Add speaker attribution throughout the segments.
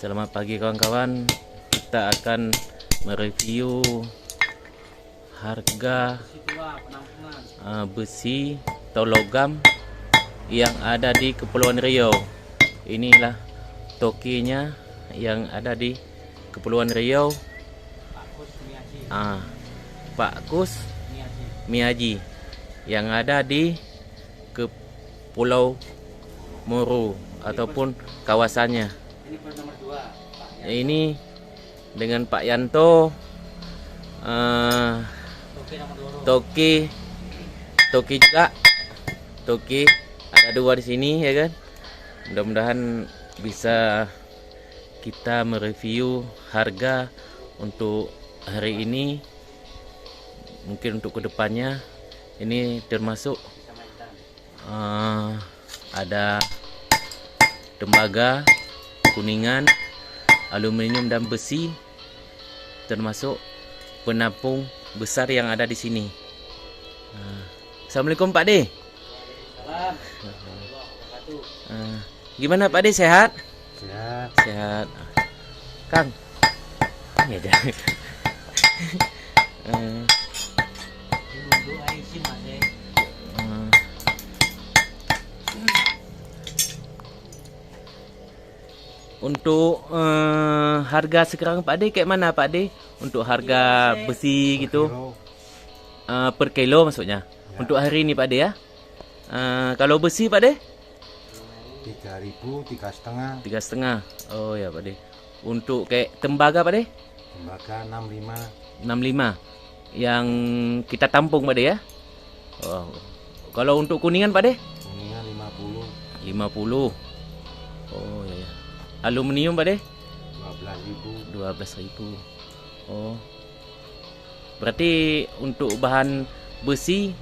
Speaker 1: Selamat pagi kawan-kawan. Kita akan mereview harga besi atau logam yang ada di Kepulauan Riau. Inilah tokinya yang ada di Kepulauan Riau. Pak Kus Miyaji yang ada di Pulau Muru ataupun kawasannya. Ini dengan Pak Yanto, Toki juga, Toki ada dua di sini ya kan. Mudah-mudahan bisa kita mereview harga untuk hari ini, mungkin untuk kedepannya. Ini termasuk ada tembaga, kuningan, aluminium dan besi, termasuk penampung besar yang ada di sini. Assalamualaikum Pak De. Gimana Pak De, sehat? Sehat. Kang. Ya dah. Untuk harga sekarang Pak De kayak mana Pak De? Untuk harga besi gitu per kilo maksudnya ya. Untuk hari ini Pak De ya. Kalau besi Pak De
Speaker 2: 3.000, 3,5.
Speaker 1: 3,5. Oh ya Pak De. Untuk kayak tembaga Pak De?
Speaker 2: Tembaga 65.
Speaker 1: 65 yang kita tampung Pak De ya. Oh. Kalau untuk kuningan Pak De?
Speaker 2: Kuningan 50.
Speaker 1: 50. Oh ya ya. Aluminium Pak De?
Speaker 2: 12.000.
Speaker 1: 12.000. Oh. Berarti untuk bahan besi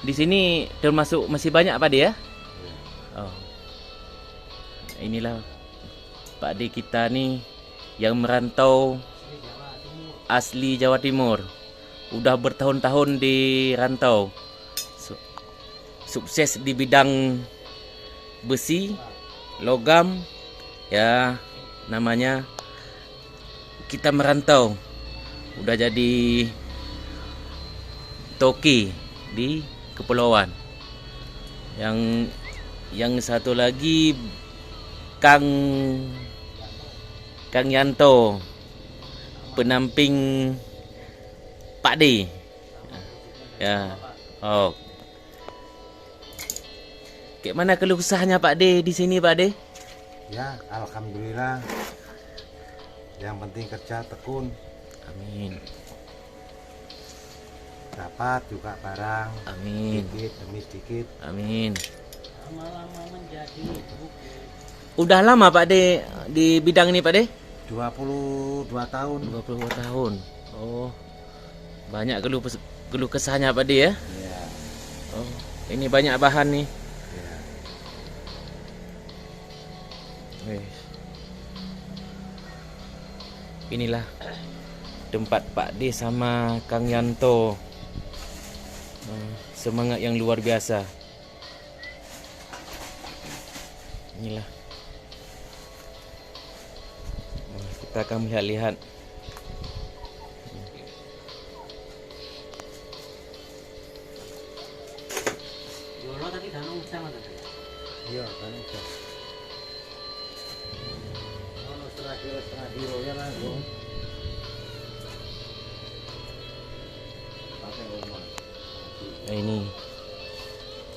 Speaker 1: di sini termasuk masih banyak Pak De ya? Oh. Inilah Pak De kita nih yang merantau asli Jawa Timur. Udah bertahun-tahun di rantau. Sukses di bidang besi, logam. Ya, namanya kita merantau. Udah jadi toki di kepulauan. Yang satu lagi Kang Yanto, penamping Pak De. Ya. Oh. Kayak mana keluh kesahnya Pak De di sini Pak De?
Speaker 2: Ya, alhamdulillah. Yang penting kerja tekun.
Speaker 1: Amin.
Speaker 2: Dapat juga barang.
Speaker 1: Amin.
Speaker 2: Sedikit demi sedikit.
Speaker 1: Amin. Udah lama Pak De di bidang ini Pak De?
Speaker 2: 22 tahun.
Speaker 1: 22 tahun. Oh. Banyak keluh kesahnya Pak De ya?
Speaker 2: Ya.
Speaker 1: Oh, ini banyak bahan nih.
Speaker 2: Ya.
Speaker 1: Inilah tempat Pak De sama Kang Yanto. Semangat yang luar biasa. Inilah. Kita akan lihat-lihat.
Speaker 2: Iya, kan udah. Setengah kilo ya langsung. Pakai rumah.
Speaker 1: Ini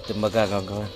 Speaker 1: tembaga kawan-kawan.